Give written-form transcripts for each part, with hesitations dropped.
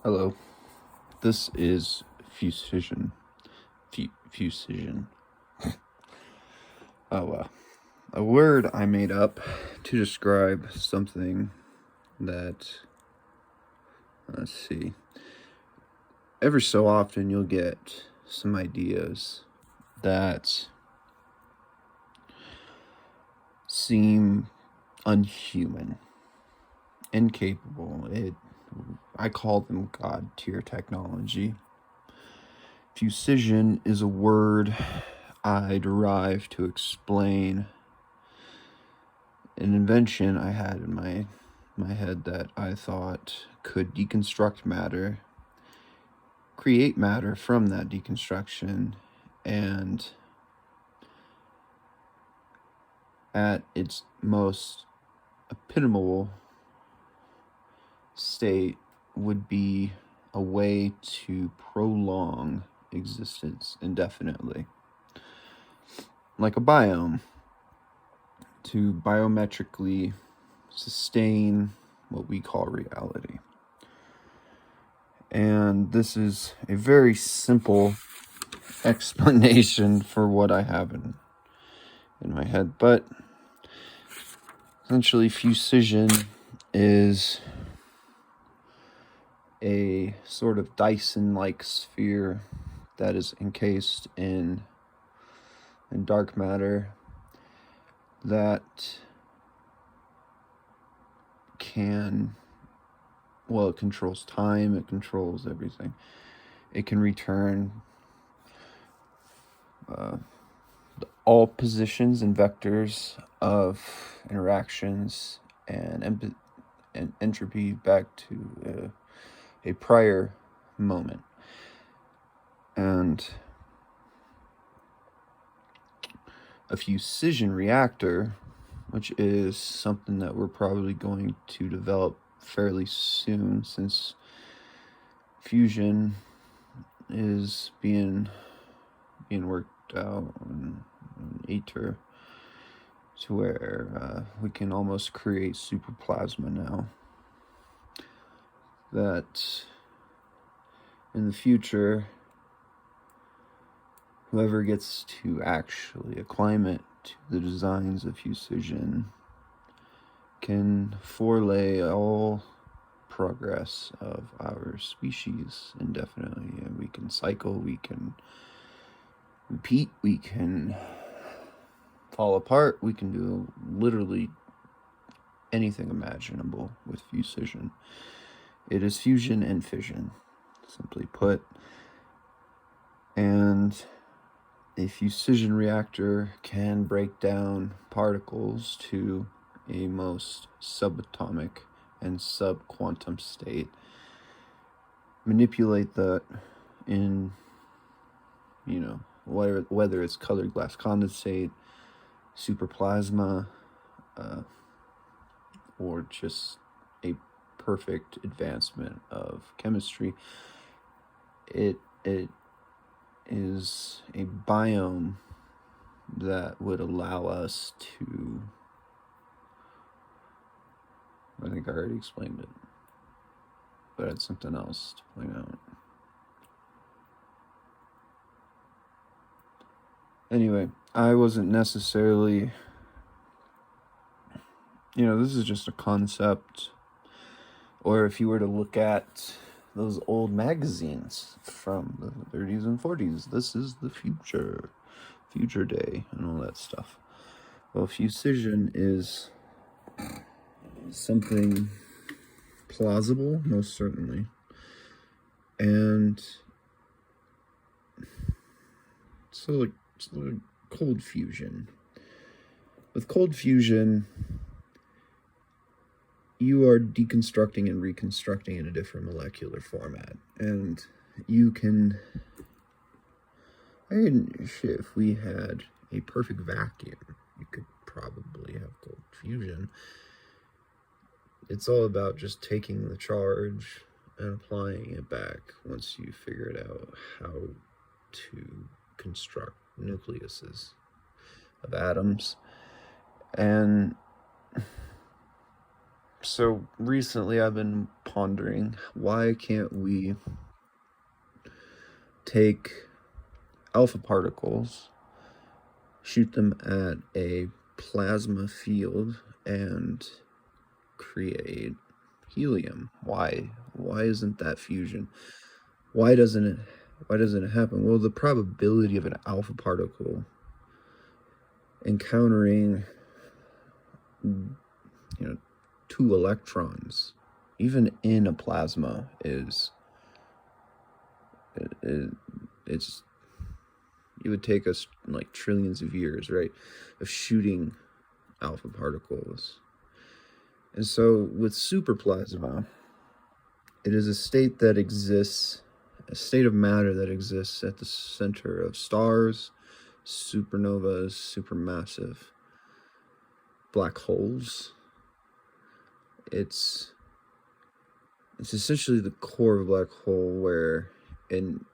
Hello, this is Fusission. Fusission. A word I made up to describe something that, let's see, every so often you'll get some ideas that seem unhuman, incapable. I call them God tier technology. Fusission is a word I derive to explain an invention I had in my head that I thought could deconstruct matter, create matter from that deconstruction, and at its most epitomal state would be a way to prolong existence indefinitely, like a biome, to biometrically sustain what we call reality. And this is a very simple explanation for what I have in my head, but essentially Fusission is a sort of Dyson-like sphere that is encased in dark matter that can, well, it controls time, it controls everything. It can return all positions and vectors of interactions and entropy back to a prior moment. And a fusion reactor, which is something that we're probably going to develop fairly soon, since fusion is being worked out in ITER, to where we can almost create super plasma now. That in the future, whoever gets to actually acclimate to the designs of Fusission can forelay all progress of our species indefinitely. And we can cycle, we can repeat, we can fall apart, we can do literally anything imaginable with Fusission. It is fusion and fission, simply put. And a fusion reactor can break down particles to a most subatomic and subquantum state, manipulate that in, whether it's colored glass condensate, super plasma, or just a perfect advancement of chemistry. It is a biome that would allow us to, I think I already explained it, but I had something else to point out. Anyway, I wasn't necessarily, this is just a concept. Or if you were to look at those old magazines from the 30s and 40s, this is the future day, and all that stuff. Well, Fusission is something plausible, most certainly. And so, like cold fusion. With cold fusion, you are deconstructing and reconstructing in a different molecular format. And you can, if we had a perfect vacuum, you could probably have cold fusion. It's all about just taking the charge and applying it back once you figured out how to construct nucleuses of atoms. And So recently I've been pondering, why can't we take alpha particles, shoot them at a plasma field, and create helium? Why isn't that fusion? Why doesn't it happen? Well, the probability of an alpha particle encountering, two electrons, even in a plasma, it's it would take us like trillions of years, right, of shooting alpha particles. And so with superplasma, it is a state of matter that exists at the center of stars, supernovas, supermassive black holes. It's essentially the core of a black hole, where an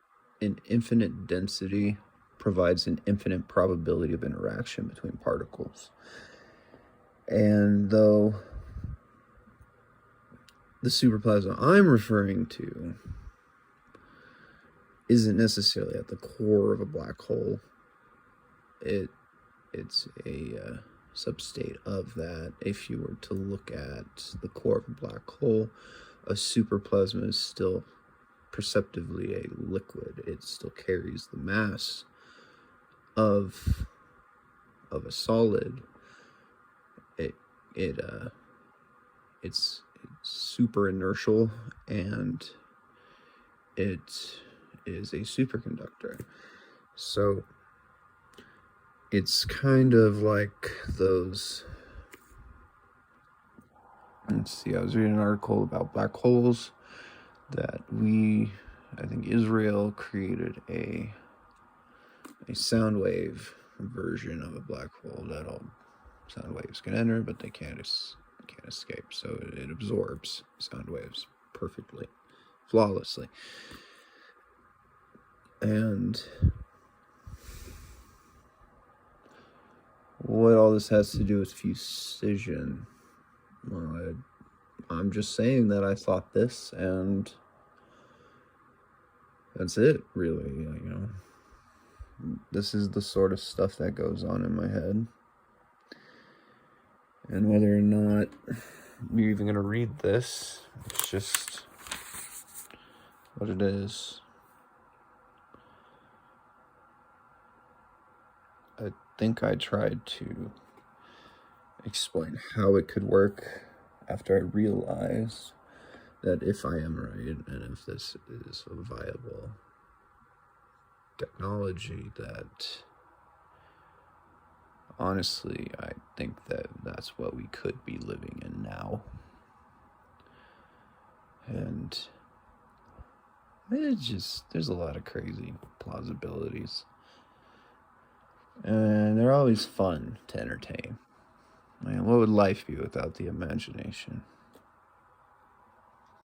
infinite density provides an infinite probability of interaction between particles. And though the superplasma I'm referring to isn't necessarily at the core of a black hole, it's a substate of that. If you were to look at the core of a black hole, a superplasma is still perceptively a liquid. It still carries the mass of a solid. It's super inertial, and it is a superconductor. So it's kind of like those. Let's see, I was reading an article about black holes that I think Israel created a sound wave version of a black hole that all sound waves can enter, but they can't escape. So it absorbs sound waves perfectly, flawlessly. And what all this has to do with fusion? Well, I'm just saying that I thought this, and that's it, really. This is the sort of stuff that goes on in my head. And whether or not you're even going to read this, it's just what it is. I think I tried to explain how it could work after I realized that if I am right, and if this is a viable technology, that honestly, I think that that's what we could be living in now. And there's a lot of crazy plausibilities. And they're always fun to entertain. Man, what would life be without the imagination?